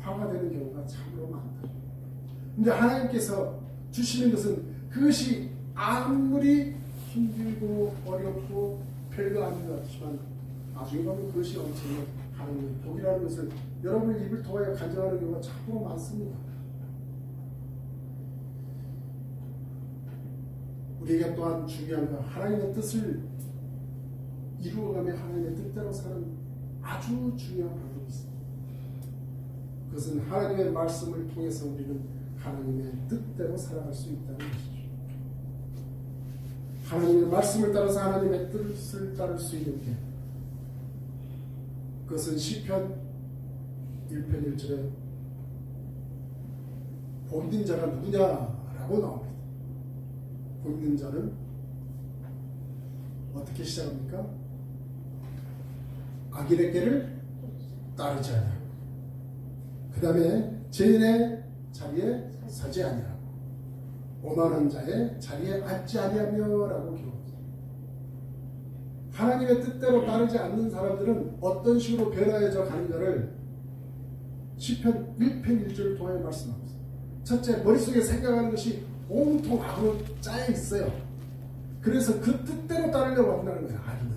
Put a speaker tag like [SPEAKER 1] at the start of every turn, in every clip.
[SPEAKER 1] 화가 되는 경우가 참으로 많다. 근데 하나님께서 주시는 것은 그것이 아무리 힘들고 어렵고 별거 아닌 것 같지만 나중에 보면 그것이 엄청난 하나님의 복이라는 것을 여러분의 입을 통하여 간증하는 경우가 참으로 많습니다. 우리에게 또한 중요한 건 하나님의 뜻을 이루어가며 하나님의 뜻대로 사는 아주 중요한 방법이 있습니다. 그것은 하나님의 말씀을 통해서 우리는 하나님의 뜻대로 살아갈 수 있다는 것이죠. 하나님의 말씀을 따라서 하나님의 뜻을 따를 수 있는 게, 그것은 시편 1편 1절에 복 있는 자가 누구냐라고 나옵니다. 복 있는 자는 어떻게 시작합니까? 악인의 길을 따르지 아니하고, 그 다음에 죄인의 자리에 서지 아니하고, 오만한 자의 자리에 앉지 아니하며라고 기록합니다. 하나님의 뜻대로 따르지 않는 사람들은 어떤 식으로 변화해져 가는가를 시편 1편 1절을 통하여 말씀합니다. 첫째, 머릿속에 생각하는 것이 온통 악으로 짜여 있어요. 그래서 그 뜻대로 따르려고 한다는 거예요. 악인은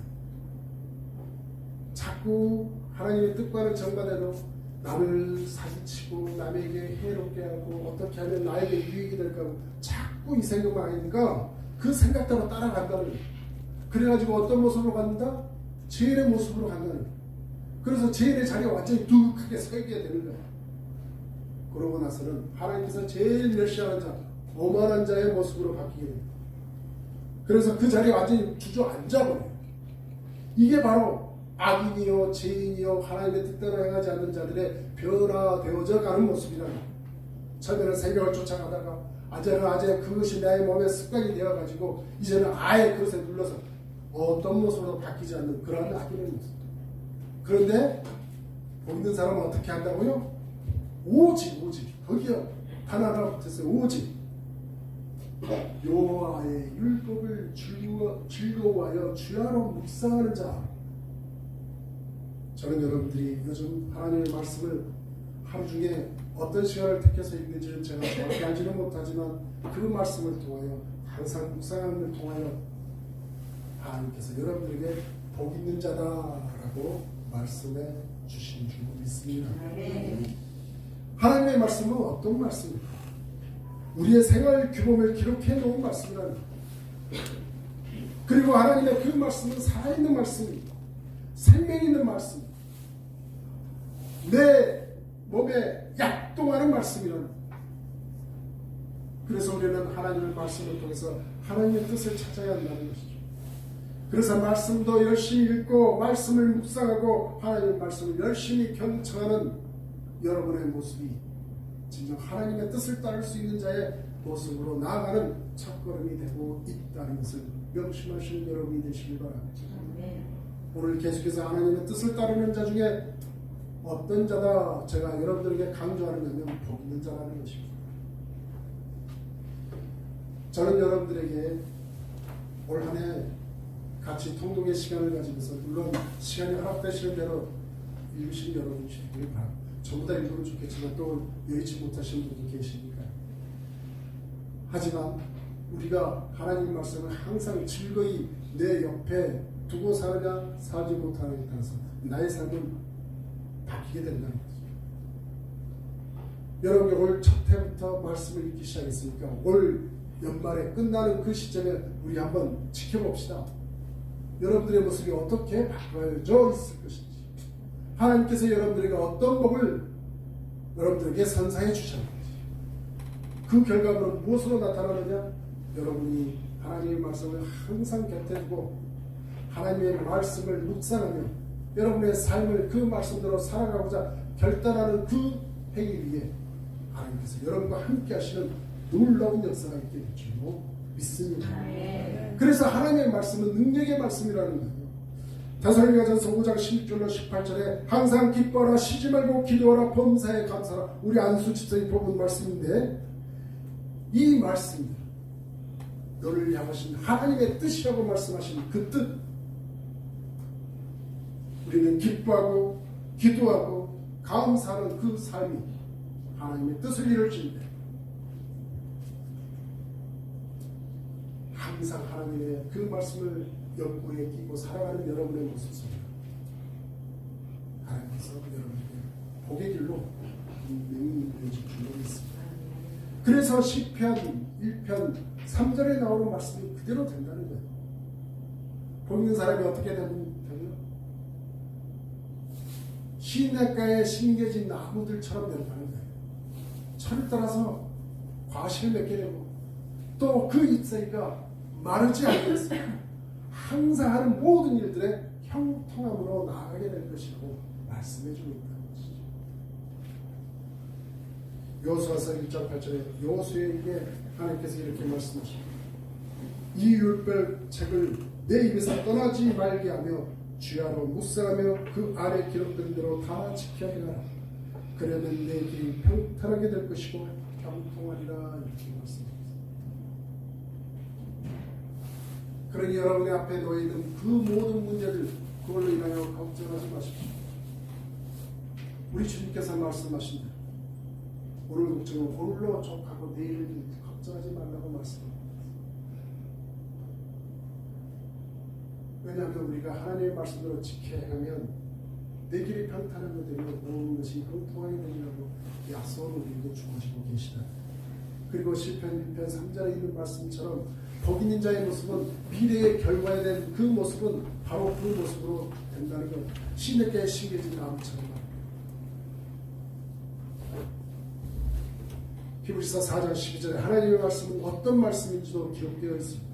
[SPEAKER 1] 자꾸 하나님의 뜻과는 정반대로 남을 사기치고 남에게 해롭게 하고 어떻게 하면 나에게 유익이 될까 하고 자꾸 이 생각만 하니까 그 생각대로 따라간다는 거예요. 그래가지고 어떤 모습으로 간다? 죄인의 모습으로 간다는 거예요. 그래서 죄인의 자리에 완전히 두둑하게 서 있게 되는 거예요. 그러고 나서는 하나님께서 제일 멸시하는 자, 오만한 자의 모습으로 바뀌게 됩니다. 그래서 그 자리에 완전히 주저앉아버려요. 이게 바로 악인이요 죄인이요 하나님의 뜻대로 행하지 않는 자들의 변화되어져 가는 모습이라는 거예요. 처음에는 생각을 쫓아가다가 아재 그것이 나의 몸에 습관이 되어가지고 이제는 아예 그것에 눌러서 어떤 모습으로 바뀌지 않는 그러한 악인의 모습. 그런데 복 있는 사람은 어떻게 한다고요? 오직 거기요 단 하나 붙었어요. 오직 여호와의 율법을 즐거워하여 주야로 묵상하는 자. 저는 여러분들이 요즘 하나님의 말씀을 하루 중에 어떤 시간을 택해서 읽는지는 제가 정확히 알지는 못하지만 그 말씀을 통하여 항상 묵상함을 통하여 하나님께서 여러분들에게 복 있는 자다라고 말씀해 주신 줄 믿습니다. 하나님의 말씀은 어떤 말씀입니까? 우리의 생활 규범을 기록해 놓은 말씀이라는 거예요. 그리고 하나님의 그 말씀은 살아있는 말씀입니다. 생명 있는 말씀, 내 몸에 약동하는 말씀이라는 거예요. 그래서 우리는 하나님의 말씀을 통해서 하나님의 뜻을 찾아야 한다는 것이죠. 그래서 말씀도 열심히 읽고 말씀을 묵상하고 하나님의 말씀을 열심히 경청하는 여러분의 모습이 진정 하나님의 뜻을 따를 수 있는 자의 모습으로 나아가는 첫걸음이 되고 있다는 것을 명심하시는 여러분이 되시길 바랍니다. 오늘 계속해서 하나님의 뜻을 따르는 자 중에 어떤 자다 제가 여러분들에게 강조하는 것은 복 있는 자라는 것입니다. 저는 여러분들에게 올 한 해 같이 통독의 시간을 가지면서 물론 시간이 허락되시는 대로 읽으신 여러분이 되길 바랍니다. 전부 다 읽으면 좋겠지만 또 여의치 못하시는 분도 계시니까. 하지만 우리가 하나님 말씀을 항상 즐거이 내 옆에 두고 사느냐 살지 못하느냐에 따라서 나의 삶은 바뀌게 된다는 거죠. 여러분이 올 첫 해부터 말씀을 읽기 시작했으니까 올 연말에 끝나는 그 시점에 우리 한번 지켜봅시다. 여러분들의 모습이 어떻게 바꿔져 있을 것인지, 하나님께서 여러분들에게 어떤 법을 여러분들에게 선사해 주셨는지, 그 결과물은 무엇으로 나타나느냐? 여러분이 하나님의 말씀을 항상 곁에 두고 하나님의 말씀을 묵상하며 여러분의 삶을 그 말씀대로 살아가고자 결단하는 그 행위 위에 하나님께서 여러분과 함께 하시는 놀라운 역사가 있게 될 줄로 믿습니다. 그래서 하나님의 말씀은 능력의 말씀이라는 거예요. 데살로니가전서 5장 16절로 18절에 항상 기뻐하라, 쉬지 말고 기도하라, 범사에 감사하라. 우리 안수 집사님 뽑은 말씀인데, 이 말씀, 너를 향하신 하나님의 뜻이라고 말씀하신 그 뜻, 우리는 기뻐하고 기도하고 감사하는 그 삶이 하나님의 뜻을 이룰 줄인데 항상 하나님의 그 말씀을 옆구리에 끼고 살아가는 여러분의 모습 속에 하나님께서 여러분에게 복의 길로 분명히 인도해줄 줄로 믿습니다. 그래서 시편 1편 3절에 나오는 말씀이 그대로 된다는 거예요. 복 있는 사람이 어떻게 되면 시냇가에 심겨진 나무들처럼 된다는 거예요. 철을 따라서 과실을 맺게 되고 또 그 잎사귀가 마르지 않겠어요. 항상 하는 모든 일들에 형통함으로 나아가게 될 것이라고 말씀해주고 있다는 것이죠. 여호수아서 1장 8절에 여호수아에게 하나님께서 이렇게 말씀하십니다. 이 율법 책을 내 입에서 떠나지 말게 하며 주야로 묵상하며 그 아래 기록된 대로 다 지켜 행하라. 그러면 내 길이 평탄하게 될 것이고 형통하리라. 이렇게 말씀합니다. 그러니 여러분의 앞에 놓여 있는 그 모든 문제들 그걸로 인하여 걱정하지 마십시오. 우리 주님께서 말씀하신 대로 오늘 걱정은 오늘로 족하고 내일을 걱정하지 말라고 말씀합니다. 왜냐하면 우리가 하나님의 말씀대로 지켜 행하면 내 길이 평탄하게 되며 모든 것이 형통하게 되리라고 약속을 우리에게 주시고 계시다. 그리고 시편 1편 3절에 있는 말씀처럼 복 있는 자의 모습은 미래의 결과에 된 그 모습은 바로 그 모습으로 된다는 것. 시냇가에 심겨진 나무처럼. 히브리서 4장 12절에 하나님의 말씀은 어떤 말씀인지도 기록되어 있습니다.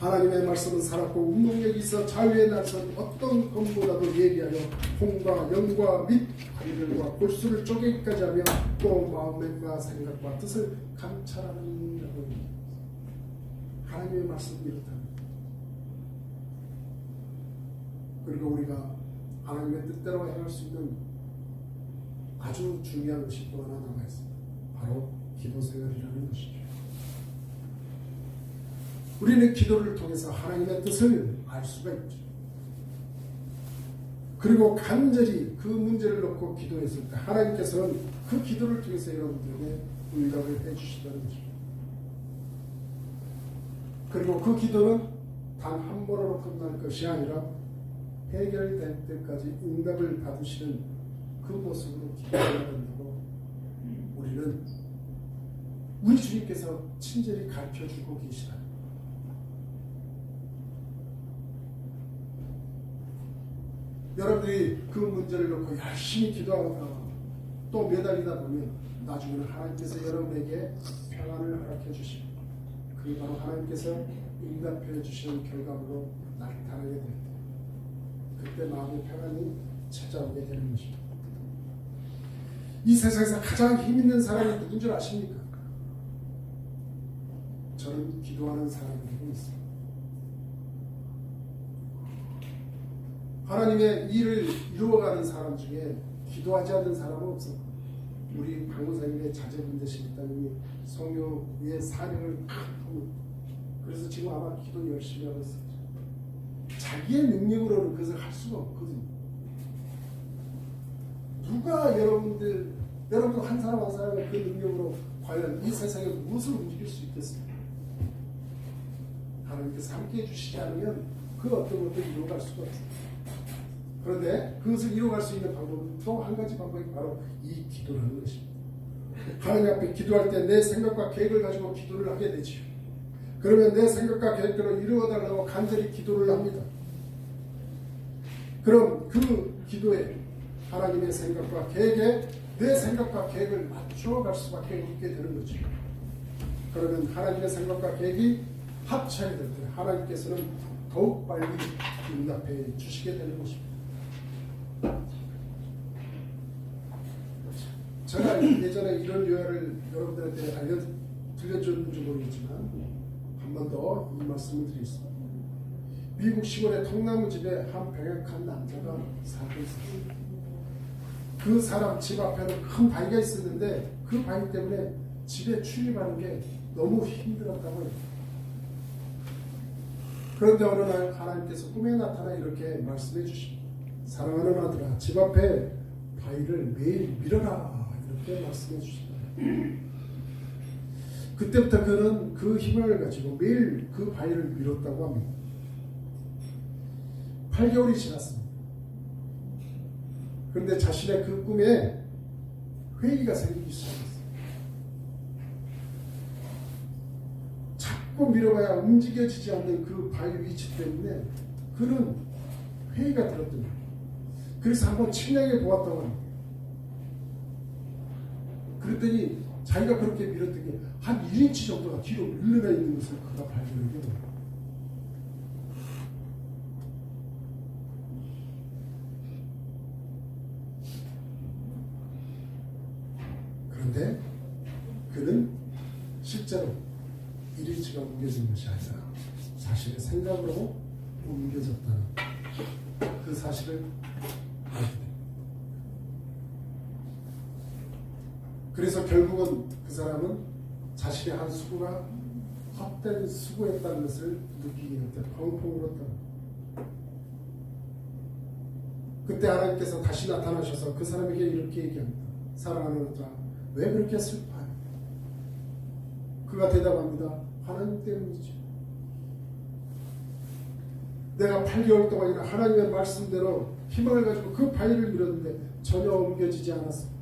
[SPEAKER 1] 하나님의 말씀은 살았고 운동력이 있어 자유의 날선 어떤 검보다도 예리하여 홍과 영과 및 관절과 골수를 쪼개기까지 하며 또 마음과 생각과 뜻을 감찰하는 이라고 합니다. 하나님의 말씀은 이렇다는 겁니다. 그리고 우리가 하나님의 뜻대로 행할 수 있는 아주 중요한 것이 또 하나 남아 있습니다. 바로 기도 생활이라는 것이죠. 우리는 기도를 통해서 하나님의 뜻을 알 수가 있죠. 그리고 간절히 그 문제를 놓고 기도했을 때 하나님께서는 그 기도를 통해서 여러분들에게 응답을 해주시다는 것입니다. 그리고 그 기도는 단 한 번으로 끝날 것이 아니라 해결될 때까지 응답을 받으시는 그 모습으로 기도해야 된다고 우리는 우리 주님께서 친절히 가르쳐주고 계시다. 여러분들이 그 문제를 놓고 열심히 기도하다가 또 매달리다 보면 나중에는 하나님께서 여러분에게 평안을 허락해 주시고 그 바로 하나님께서 응답해 주시는 결과물로 나타나게 될 때 그때 마음의 평안이 찾아오게 되는 것입니다. 이 세상에서 가장 힘있는 사람이 누군 줄 아십니까? 저는 기도하는 사람이라고 있습니다. 하나님의 일을 이루어가는 사람 중에 기도하지 않는 사람은 없습니다. 우리 강호사님의 자제분 되시기 때문에 성교의 사령을 하고 그래서 지금 아마 기도 열심히 하고 있습니다. 자기의 능력으로는 그것을 할 수가 없거든요. 누가 여러분들 한 사람 한 사람의 그 능력으로 과연 이 세상에 무엇을 움직일 수 있겠습니까? 하나님께서 함께 해주시지 않으면 그 어떤 것도 이루어갈 수가 없습니다. 그런데 그것을 이루어갈 수 있는 방법은 또 한 가지 방법이 바로 이 기도라는 것입니다. 하나님 앞에 기도할 때 내 생각과 계획을 가지고 기도를 하게 되지요. 그러면 내 생각과 계획대로 이루어달라고 간절히 기도를 합니다. 그럼 그 기도에 하나님의 생각과 계획에 내 생각과 계획을 맞춰갈 수밖에 없게 되는 거죠. 그러면 하나님의 생각과 계획이 합쳐야 될 때 하나님께서는 더욱 빨리 응답해 주시게 되는 것입니다. 제가 예전에 이런 요약을 여러분들한테 들려줬는지 모르겠지만 한 번 더 이 말씀을 드리겠습니다. 미국 시골의 통나무 집에 한 병약한 남자가 살고 있었습니다. 그 사람 집 앞에는 큰 바위가 있었는데 그 바위 때문에 집에 출입하는 게 너무 힘들었다고 해요. 그런데 어느 날 하나님께서 꿈에 나타나 이렇게 말씀해 주십니다. 사랑하는 아들아, 집 앞에 바위를 매일 밀어라. 이렇게 그렇게 말씀해 주시더라. 그때부터 그는 그 힘을 가지고 매일 그 바위를 밀었다고 합니다. 8개월이 지났습니다. 그런데 자신의 그 꿈에 회의가 생기기 시작했어요. 자꾸 밀어봐야 움직여지지 않는 그 바위 위치 때문에 그는 회의가 들었더니 그래서 한번 측량해 보았다고 합니다. 그랬더니 자기가 그렇게 밀었던 게 한 1인치 정도가 뒤로 밀려나 있는 것을 그가 발견하게 됩니다. 그런데 그는 실제로 1인치가 옮겨진 것이 아니라 자신의 생각으로 옮겨졌다는 그 사실을 알게 됩니다. 그래서 결국은 그 사람은 자신의 한 수고가 헛된 수고였다는 것을 느끼게 될 때 펑펑 울었다. 그때 하나님께서 다시 나타나셔서 그 사람에게 이렇게 얘기합니다. 사랑하는 자, 왜 그렇게 슬퍼해? 그가 대답합니다. 하나님 때문이죠. 내가 8개월 동안이나 하나님의 말씀대로 희망을 가지고 그 바위를 밀었는데 전혀 옮겨지지 않았습니다.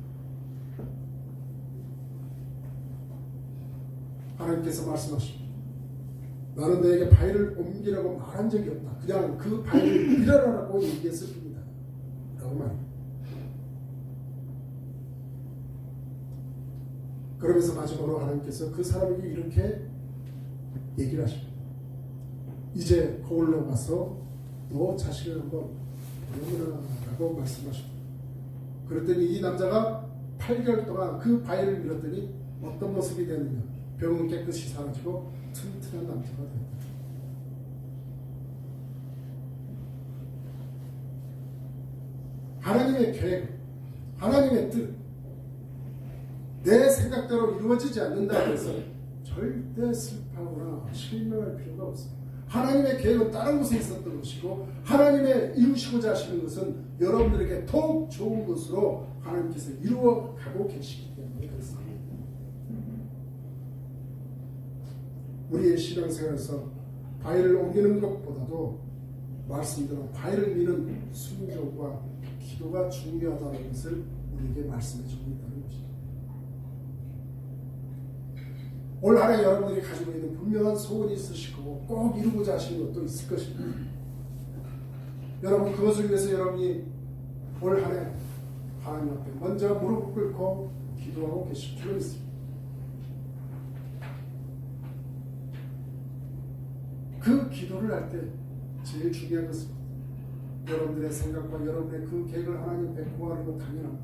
[SPEAKER 1] 하나님께서 말씀하십니다. 나는 너에게 바위를 옮기라고 말한 적이 없다. 그냥 그 바위를 밀어라라고 얘기했을 뿐이다. 라고 말합니다. 그러면서 마지막으로 하나님께서 그 사람에게 이렇게 얘기를 하십니다. 이제 거울로 가서 너 자신을 한번 보여라 라고 말씀하십니다. 그랬더니 이 남자가 8개월 동안 그 바위를 밀었더니 어떤 모습이 되느냐. 병은 깨끗이 사라지고 튼튼한 남자가 된다. 하나님의 계획, 하나님의 뜻, 내 생각대로 이루어지지 않는다 해서 절대 슬퍼하거나 실망할 필요가 없습니다. 하나님의 계획은 다른 곳에 있었던 것이고 하나님의 이루시고자 하시는 것은 여러분들에게 더욱 좋은 것으로 하나님께서 이루어가고 계시기 때문에 그렇습니다. 우리의 신앙생활에서 바위를 옮기는 것보다도 말씀대로 바위를 미는 순종과 기도가 중요하다는 것을 우리에게 말씀해 주고 있다는 것입니다. 올 한해 여러분들이 가지고 있는 분명한 소원이 있으실 거고 꼭 이루고자 하시는 것도 있을 것입니다. 여러분 그것을 위해서 여러분이 올 한해 하나님 앞에 먼저 무릎 꿇고 기도하고 계실 필요가 있습니다. 그 기도를 할 때 제일 중요한 것은 여러분들의 생각과 여러분의 그 계획을 하나님 앞에 구하는 건 당연합니다.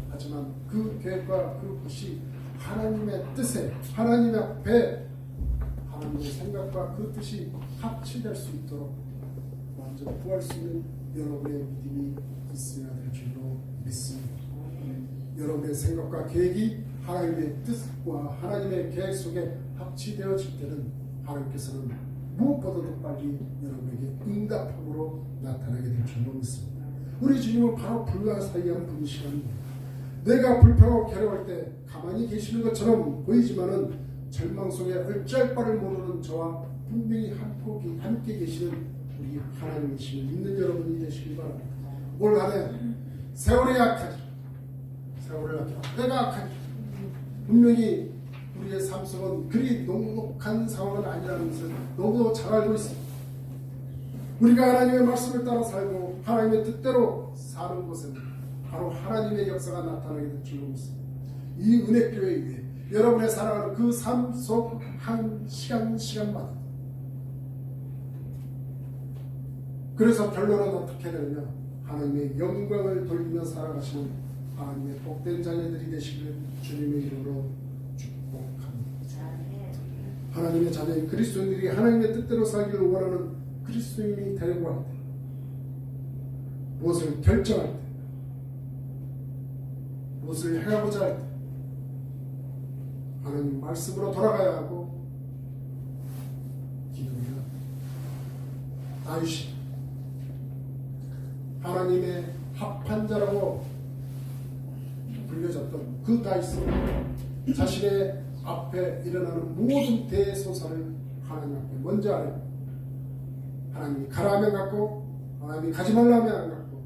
[SPEAKER 1] 하지만 그 계획과 그것이 하나님의 뜻에 하나님 앞에 하나님의 생각과 그 뜻이 합치될 수 있도록 먼저 구할 수 있는 여러분의 믿음이 있어야 될 줄로 믿습니다. 여러분의 생각과 계획이 하나님의 뜻과 하나님의 계획 속에 합치되어질 때는 하나님께서는 무엇보다도 빨리 여러분에게 응답함으로 나타나게 될 줄로 믿습니다. 우리 주님은 바로 불가사의한 분이시랍니다. 내가 불평하고 괴로울 때 가만히 계시는 것처럼 보이지만은 절망 속에 어찌할 바를 모르는 저와 분명히 함께 계시는 우리 하나님이시는 믿는 여러분이 되시길 바랍니다. 올 한해 세월이 약하지, 세월을 약하지, 내가 악하지. 분명히 우리의 삶 속은 그리 녹록한 상황은 아니라는 것을 너무도 잘 알고 있습니다. 우리가 하나님의 말씀을 따라 살고 하나님의 뜻대로 사는 곳에는 바로 하나님의 역사가 나타나게 될 줄로 믿습니다. 이 은혜교회 위에 여러분의 살아가는 그 삶 속 한 시간마다 그래서 결론은 어떻게 되느냐. 하나님의 영광을 돌리며 살아가시는 하나님의 복된 자녀들이 되시기를 주님의 이름으로 하나님의 자녀인 그리스도인들이 하나님의 뜻대로 살기를 원하는 그리스도인이 되려고 할 때, 무엇을 결정할 때, 무엇을 해가고자 할 때, 하나님 말씀으로 돌아가야 하고 기도해야 합니다. 다윗이 하나님의 합한 자라고 불려 여겨졌던 그 다윗은 자신의 앞에 일어나는 모든 대소사를 하나님 앞에 먼저 아뢰고 하나님이 가라 하면 갔고 하나님이 가지 말라 하면 안 갔고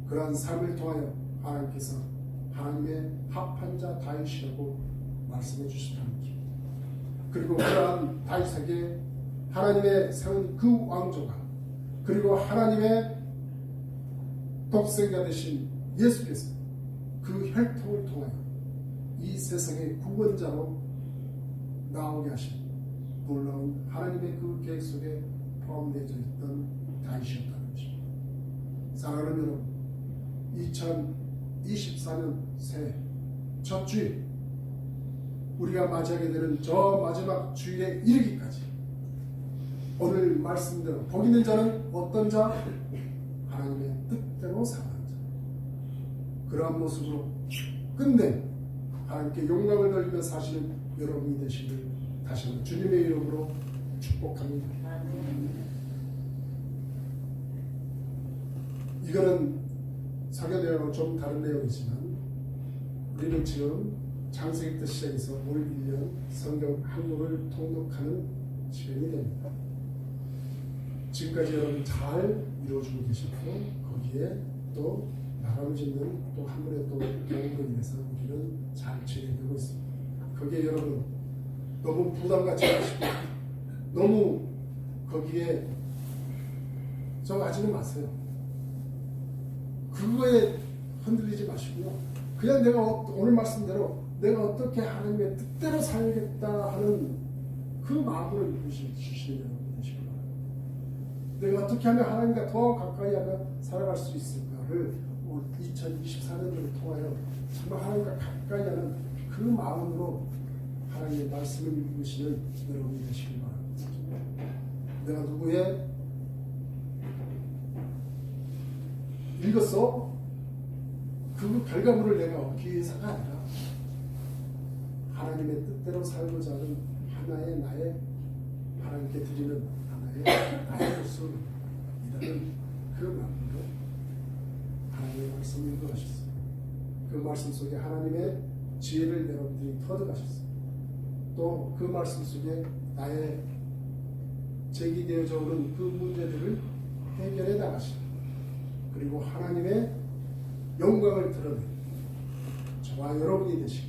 [SPEAKER 1] 그러한 삶을 통하여 하나님께서 하나님의 합한 자 다윗이라고 말씀해 주시다는 것. 그리고 그러한 다윗에게 하나님의 세운 그 왕조가 그리고 하나님의 독생자 되신 예수께서 그 혈통을 통하여 이 세상의 구원자로 나오게 하신 놀라운 하나님의 그 계획 속에 포함되어 있던 다윗이었다는 것입니다. 사랑하는 여러분, 2024년 새해 첫 주일 우리가 맞이하게 되는 저 마지막 주일에 이르기까지 오늘 말씀대로 복 있는 자는 어떤 자? 하나님의 뜻대로 사는 자. 그러한 모습으로 끝내 하나님께 영광을 돌리며 사시는 여러분이 되시길 다시 한번 주님의 이름으로 축복합니다. 이거는 사교 내용은 좀 다른 내용이지만 우리는 지금 창세기부터 시작해서 올 1년 성경 한국을 통독하는 시간이 됩니다. 지금까지 여러분 잘 이루어주고 계셨고 거기에 또 나감을 짓는 또 한 번의 또 경험으로 인해서 우리는 잘 진행되고 있습니다. 거기에 여러분 너무 부담 갖지 마시고 너무 거기에 저 가지는 마세요. 그거에 흔들리지 마시고요. 그냥 내가 오늘 말씀대로 내가 어떻게 하나님의 뜻대로 살겠다 하는 그 마음으로 주시는 여러분이 되시기 바랍니다. 내가 어떻게 하면 하나님과 더 가까이 하며 살아갈 수 있을까를 2024년을 통하여 정말 하나님과 가까이 하는 그 마음으로 하나님의 말씀을 읽으시는 여러분이 되시기 바랍니다. 내가 누구의 읽었어? 그 결과물을 내가 얻기 위해서가 아니라 하나님의 뜻대로 살고자 하는 하나의 나의 하나님께 드리는 하나의 모습이라는 그 마음으로 하나님의 말씀을 읽어가셨어요. 그 말씀 속에 하나님의 지혜를 여러분들이 터득하셨어요. 또 그 말씀 속에 나의 제기되어져 오는 그 문제들을 해결해 나가시고 그리고 하나님의 영광을 드러내 저와 여러분이 되시고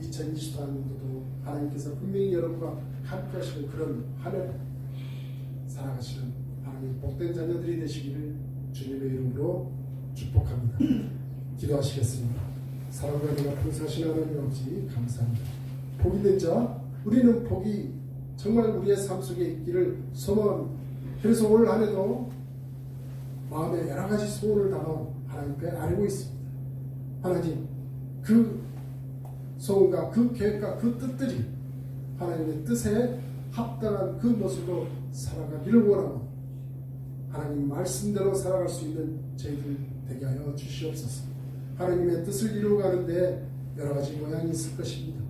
[SPEAKER 1] 2024년도도 하나님께서 분명히 여러분과 함께 하시는 그런 한 해를 살아가시는 하나님의 복된 자녀들이 되시기를 주님의 이름으로 축복합니다. 기도하시겠습니다. 사랑과 은혜가 풍성하신 하나님 아버지 감사합니다. 복 있는 자 우리는 복이 정말 우리의 삶 속에 있기를 소망합니다. 그래서 올 한 해도 마음에 여러 가지 소원을 담아 하나님께 아뢰고 있습니다. 하나님 그 소원과 그 계획과 그 뜻들이 하나님의 뜻에 합당한 그 모습으로 살아가기를 원하고 하나님 말씀대로 살아갈 수 있는 저희들 되게 하여 주시옵소서. 하나님의 뜻을 이루어가는데 여러 가지 모양이 있을 것입니다.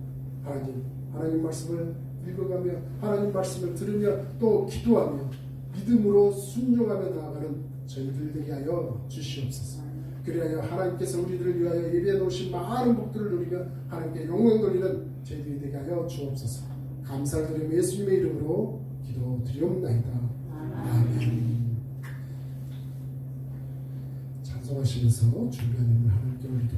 [SPEAKER 1] 하나님 말씀을 읽어가며 하나님 말씀을 들으며 또 기도하며 믿음으로 순종하며 나아가는 저희들 되게 하여 주시옵소서. 그리하여 하나님께서 우리들을 위하여 예비해 놓으신 많은 복들을 누리며 하나님께 영광 돌리는 저희들이 되게 하여 주옵소서. 감사를 드리며 예수님의 이름으로 기도드리옵나이다. 아멘. 찬송하시면서 주변의 하나님께 올리겠습니다.